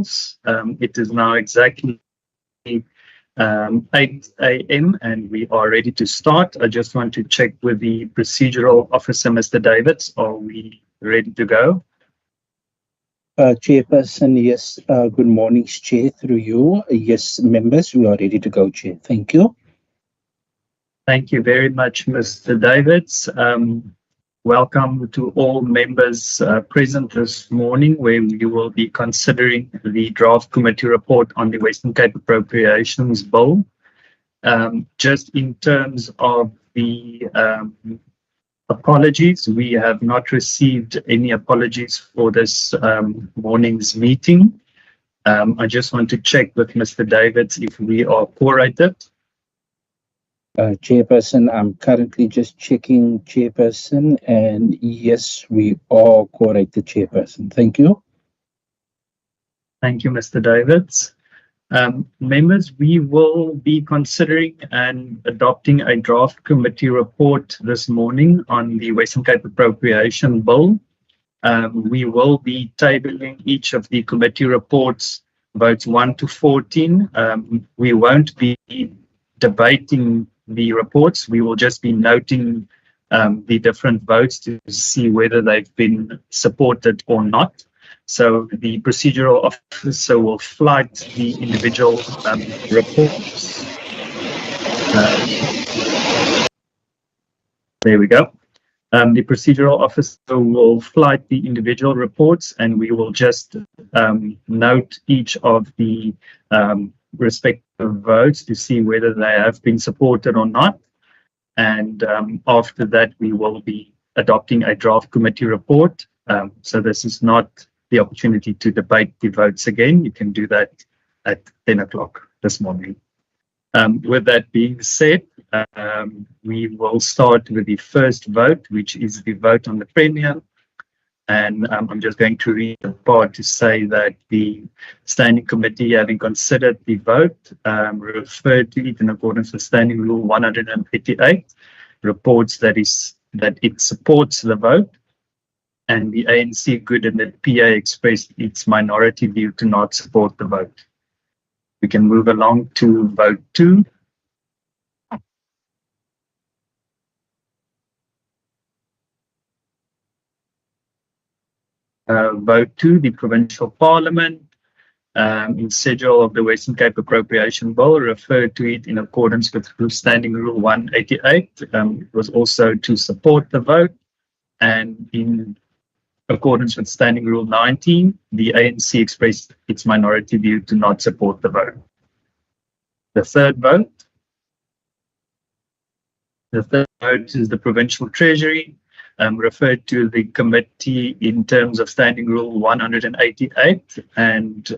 Provincials. It is now exactly 8 a.m. and we are ready to start. I just want to check with the procedural officer, Mr. Davids. Are we ready to go? Chairperson, yes. Good morning, Chair, through you. Yes, members, we are ready to go, Chair. Thank you. Thank you very much, Mr. Davids. Welcome to all members present this morning, where we will be considering the draft committee report on the Western Cape Appropriations Bill. Just in terms of the apologies, we have not received any apologies for this morning's meeting. I just want to check with Mr. Davids if we are quorated. Chairperson, I'm currently just checking, Chairperson, and yes, we are correct, the Chairperson. Thank you. Thank you, Mr. Davids. Members, we will be considering and adopting a draft committee report this morning on the Western Cape Appropriation Bill. We will be tabling each of the committee reports, votes 1 to 14. We won't be debating the reports. We will just be noting the different votes to see whether they've been supported or not. So the procedural officer will flight the individual reports. There we go. The procedural officer will flight the individual reports, and we will just note each of the respective votes to see whether they have been supported or not. And after that, we will be adopting a draft committee report. So this is not the opportunity to debate the votes again. You can do that at 10 o'clock this morning. With that being said, we will start with the first vote, which is the vote on the Premier. And I'm just going to read the part to say that the Standing Committee, having considered the vote, referred to it in accordance with Standing Rule 188, reports that it supports the vote, and the ANC Good and the PA expressed its minority view to not support the vote. We can move along to vote 2. Vote 2, the Provincial Parliament, in schedule of the Western Cape Appropriation Bill, referred to it in accordance with Standing Rule 188. It was also to support the vote, and in accordance with Standing Rule 19, the ANC expressed its minority view to not support the vote. The third vote is the Provincial Treasury, referred to the committee in terms of Standing Rule 188, and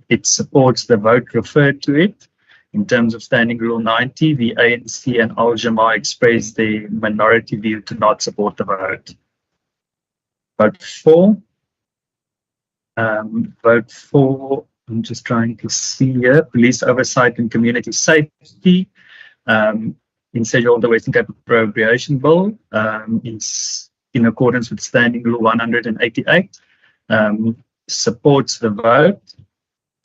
it supports the vote referred to it. In terms of Standing Rule 90, the ANC and Al-Jamaa expressed their minority view to not support the vote. Vote 4. Vote 4, I'm just trying to see here, Police Oversight and Community Safety. In schedule of the Western Cape Appropriation Bill, in accordance with Standing Rule 188, supports the vote,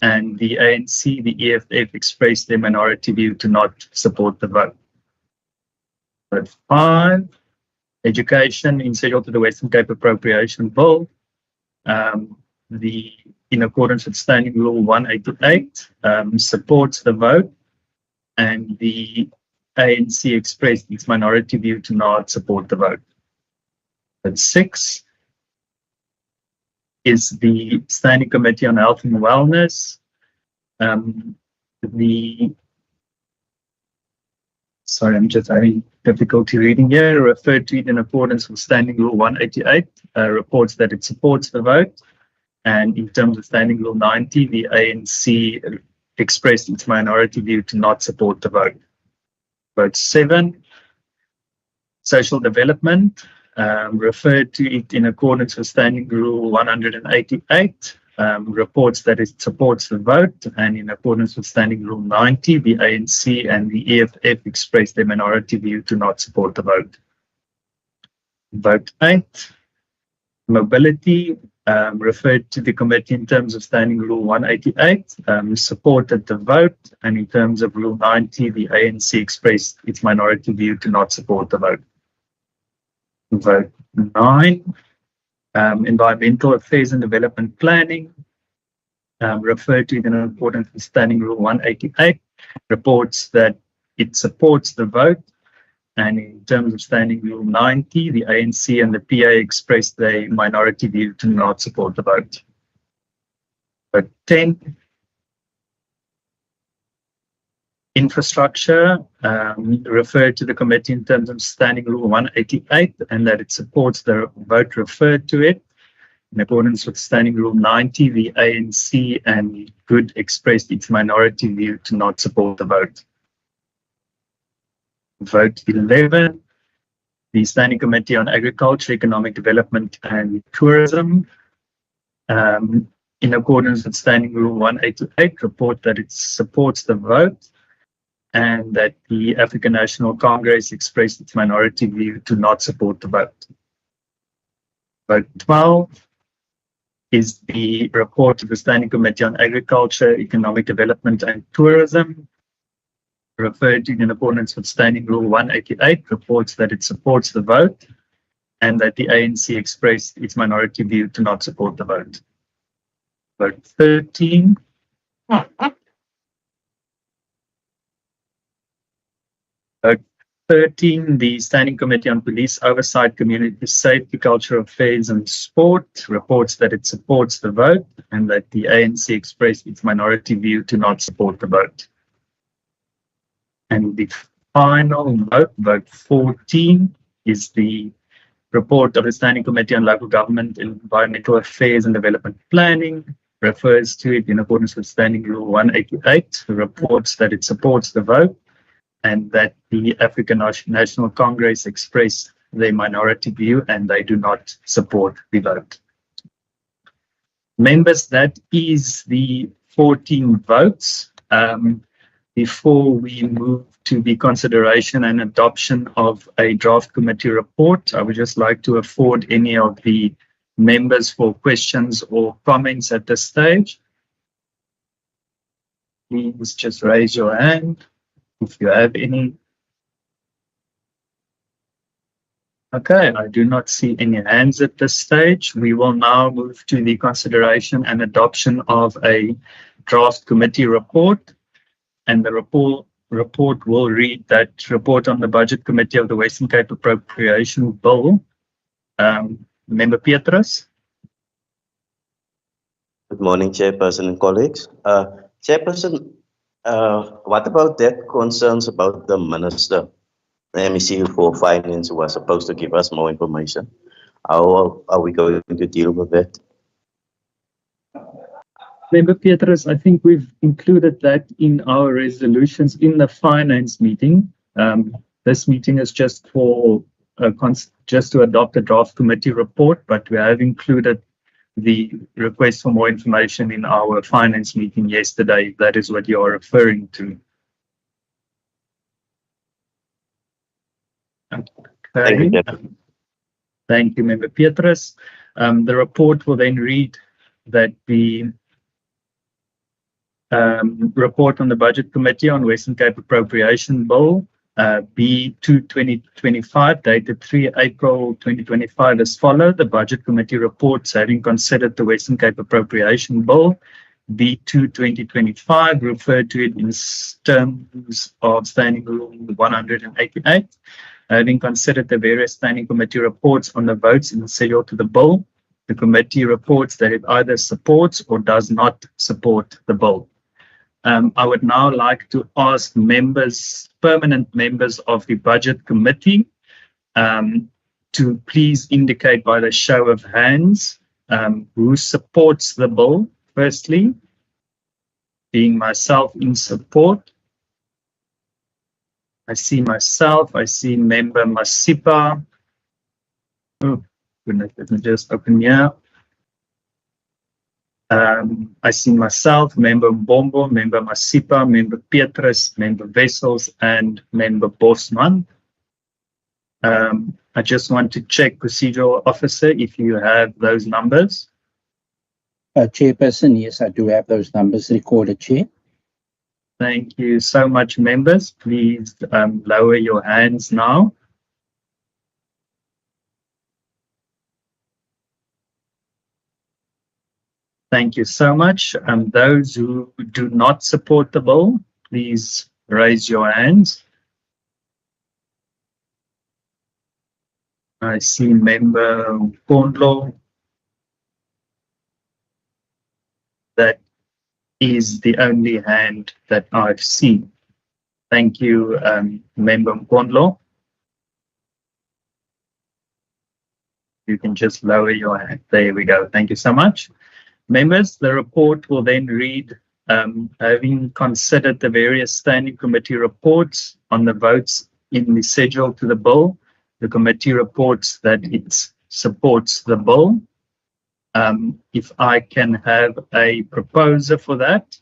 and the ANC, the EFF expressed their minority view to not support the vote. Vote 5, Education, in schedule to the Western Cape Appropriation Bill, in accordance with Standing Rule 188, supports the vote, and the ANC expressed its minority view to not support the vote. Vote 6 is the Standing Committee on Health and Wellness. Sorry, I'm just having difficulty reading here. Referred to it in accordance with Standing Rule 188, reports that it supports the vote. And in terms of Standing Rule 90, the ANC expressed its minority view to not support the vote. Vote 7, Social Development, referred to it in accordance with Standing Rule 188, reports that it supports the vote, and in accordance with Standing Rule 90, the ANC and the EFF expressed their minority view to not support the vote. Vote 8, Mobility, referred to the committee in terms of Standing Rule 188, supported the vote, and in terms of Rule 90, the ANC expressed its minority view to not support the vote. Vote 9, Environmental Affairs and Development Planning, referred to in accordance with Standing Rule 188, reports that it supports the vote. And in terms of Standing Rule 90, the ANC and the PA expressed their minority view to not support the vote. Vote 10, Infrastructure, referred to the committee in terms of Standing Rule 188, and that it supports the vote referred to it. In accordance with Standing Rule 90, the ANC and Good expressed its minority view to not support the vote. Vote 11, the Standing Committee on Agriculture, Economic Development and Tourism, in accordance with Standing Rule 188, report that it supports the vote and that the African National Congress expressed its minority view to not support the vote. Vote 12 is the report of the Standing Committee on Agriculture, Economic Development and Tourism, referred to in accordance with Standing Rule 188, reports that it supports the vote and that the ANC expressed its minority view to not support the vote. Vote 13. Vote 13, the Standing Committee on Police Oversight, Community Safety, Cultural Affairs and Sport, reports that it supports the vote and that the ANC expressed its minority view to not support the vote. And the final vote, vote 14, is the report of the Standing Committee on Local Government, Environmental Affairs and Development Planning, refers to it in accordance with Standing Rule 188, reports that it supports the vote and that the African National Congress expressed their minority view and they do not support the vote. Members, that is the 14 votes. Before we move to the consideration and adoption of a draft committee report, I would just like to afford any of the members for questions or comments at this stage. Please just raise your hand if you have any. Okay, I do not see any hands at this stage. We will now move to the consideration and adoption of a draft committee report. And the report will read that report on the Budget Committee of the Western Cape Appropriation Bill. Member Petrus. Good morning, Chairperson and colleagues. Chairperson, what about that concerns about the Minister, the MEC for Finance, who was supposed to give us more information? How are we going to deal with that? Member Petrus, I think we've included that in our resolutions in the finance meeting. This meeting is just for just to adopt a draft committee report, but we have included the request for more information in our finance meeting yesterday, if that is what you are referring to. Okay. Thank you, Member Petrus. The report will then read that the report on the Budget Committee on Western Cape Appropriation Bill, B2-2025, dated 3 April 2025 as follows. The Budget Committee reports, having considered the Western Cape Appropriation Bill, B2-2025, referred to it in terms of Standing Rule 188, having considered the various Standing Committee reports on the votes incidental to the bill, the committee reports that it either supports or does not support the bill. I would now like to ask members, permanent members of the Budget Committee, to please indicate by the show of hands who supports the bill, firstly, being myself in support. I see myself, I see Member Masipa. Oh, goodness, let me just open here. I see myself, Member Mbombo, Member Masipa, Member Petrus, Member Wessels, and Member Bosman. I just want to check, Procedural Officer, if you have those numbers. Chairperson, yes, I do have those numbers recorded, Chair. Thank you so much, members. Please lower your hands now. Thank you so much. Those who do not support the bill, please raise your hands. I see Member Kondlo. That is the only hand that I've seen. Thank you, Member Kondlo. You can just lower your hand. There we go. Thank you so much. Members, the report will then read, having considered the various standing committee reports on the votes in the schedule to the bill, the committee reports that it supports the bill. If I can have a proposer for that.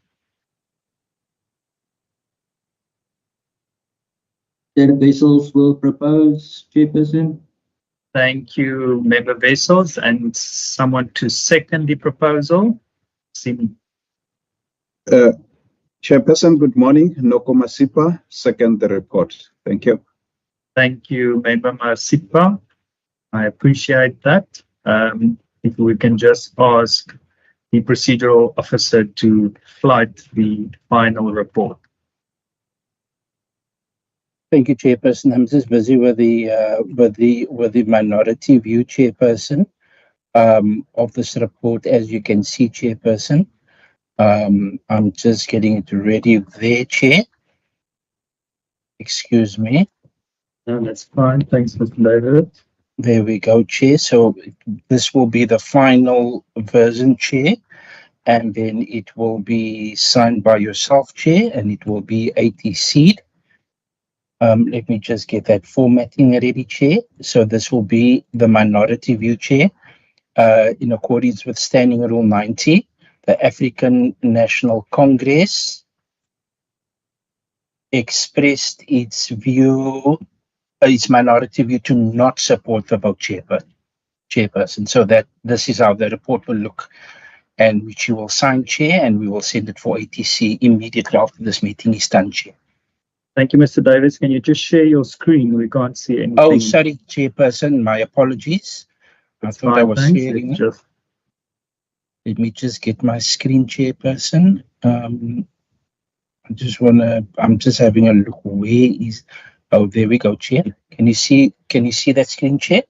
Chair Wessels will propose, Chairperson. Thank you, Member Wessels, and someone to second the proposal. Chairperson, good morning. Noko Masipa, second the report. Thank you. Thank you, Member Masipa. I appreciate that. If we can just ask the procedural officer to flight the final report. Thank you, Chairperson. I'm just busy with the minority view, Chairperson, of this report. As you can see, Chairperson, I'm just getting it ready there, Chair. Excuse me. No, that's fine. Thanks, Mr. David. There we go, Chair. So this will be the final version, Chair, and then it will be signed by yourself, Chair, and it will be ATC'd. Let me just get that formatting ready, Chair. So this will be the minority view, Chair. In accordance with Standing Rule 90, the African National Congress expressed its view, its minority view to not support the vote, Chairperson. So that this is how the report will look, and which you will sign, Chair, and we will send it for ATC immediately after this meeting is done, Chair. Thank you, Mr. Davis. Can you just share your screen? We can't see anything. Oh, sorry, Chairperson. My apologies. I thought I was sharing it. Let me just get my screen, Chairperson. I'm just having a look. Where is? Oh, there we go, Chair. Can you see that screen, Chair?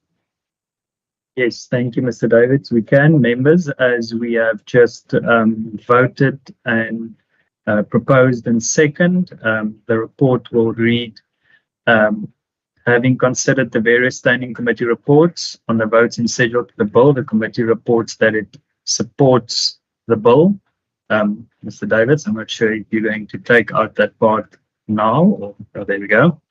Yes, thank you, Mr. Davids. We can, members, as we have just voted and proposed and second, the report will read, having considered the various standing committee reports on the votes in schedule to the bill, the committee reports that it supports the bill. Mr. Davids, I'm not sure if you're going to take out that part now, or oh, there we go.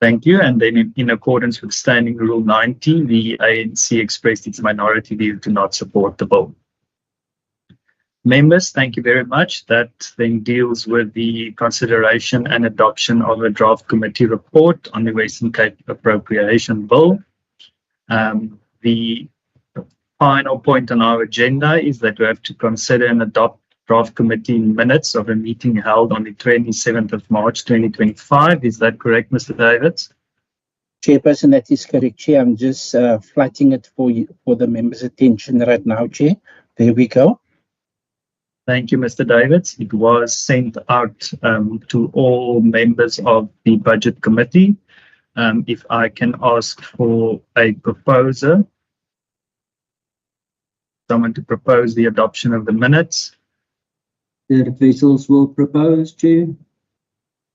Thank you. And then in accordance with Standing Rule 90, the ANC expressed its minority view to not support the bill. Members, thank you very much. That then deals with the consideration and adoption of a draft committee report on the Western Cape Appropriation Bill. The final point on our agenda is that we have to consider and adopt draft committee minutes of a meeting held on the 27th of March 2025. Is that correct, Mr. Davids? Chairperson, that is correct, Chair. I'm just flighting it for you, for the members' attention right now, Chair. There we go. Thank you, Mr. Davids. It was sent out to all members of the Budget Committee. If I can ask for a proposer, someone to propose the adoption of the minutes. Chair Wessels will propose, Chair.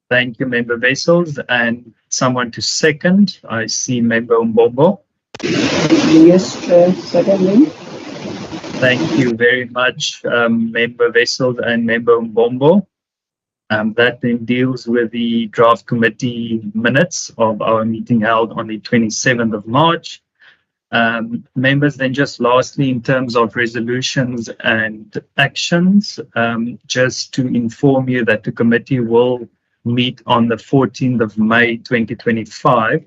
Thank you, Member Wessels. And someone to second. I see Member Mbombo. Yes, Chair, secondly. Thank you very much, Member Wessels and Member Mbombo. That then deals with the draft committee minutes of our meeting held on the 27th of March. Members, then just lastly, in terms of resolutions and actions, just to inform you that the committee will meet on the 14th of May 2025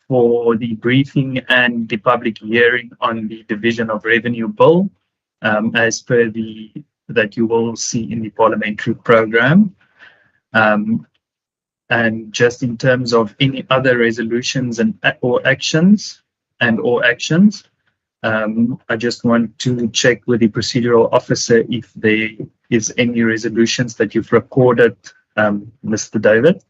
for the briefing and the public hearing on the Division of Revenue Bill. as per that you will see in the parliamentary program. And just in terms of any other resolutions or actions, I just want to check with the procedural officer if there is any resolutions that you've recorded, Mr. David.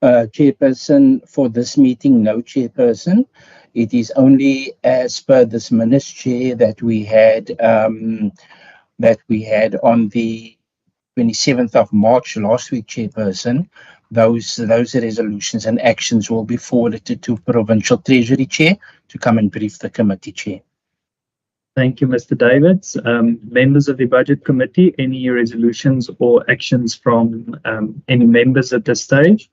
Chairperson, for this meeting, no chairperson. It is only as per this minutes, Chair, that we had on the 27th of March last week, Chairperson. Those resolutions and actions will be forwarded to Provincial Treasury, Chair, to come and brief the committee, Chair. Thank you, Mr. Davids. Members of the Budget Committee, any resolutions or actions from any members at this stage?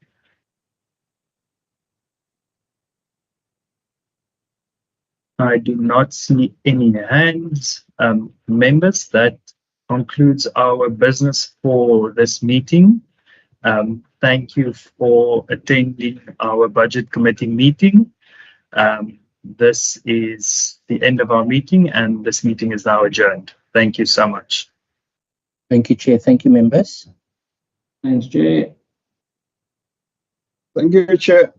I do not see any hands. Members, that concludes our business for this meeting. Thank you for attending our Budget Committee meeting. This is the end of our meeting, and this meeting is now adjourned. Thank you so much. Thank you, Chair. Thank you, members. Thanks, Chair. Thank you, Chair.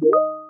you.